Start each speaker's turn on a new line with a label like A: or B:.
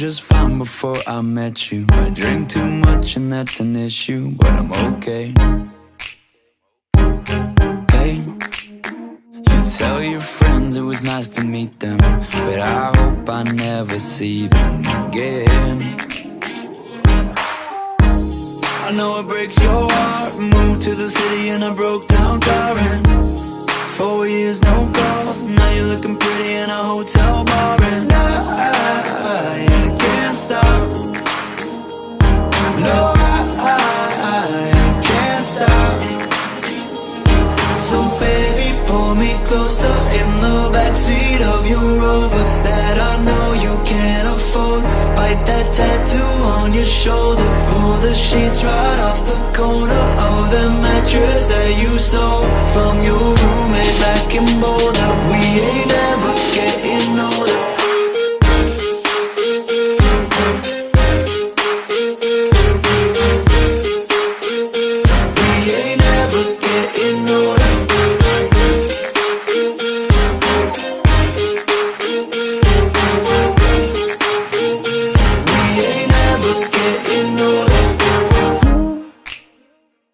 A: just fine before I met you. I drink too much and that's an issue, but I'm okay. Hey, you tell your friends it was nice to meet them, but I hope I never see them again. I know it breaks your heart. Moved to the city in a broke down car, and 4 years no calls. Now you're looking pretty in a hotel bar, and I can't stop. No, I can't stop. So baby, pull me closer in the backseat of your Rover that I know you can't afford. Bite that tattoo on your shoulder. Pull the sheets right off the corner of the mattress that you stole from your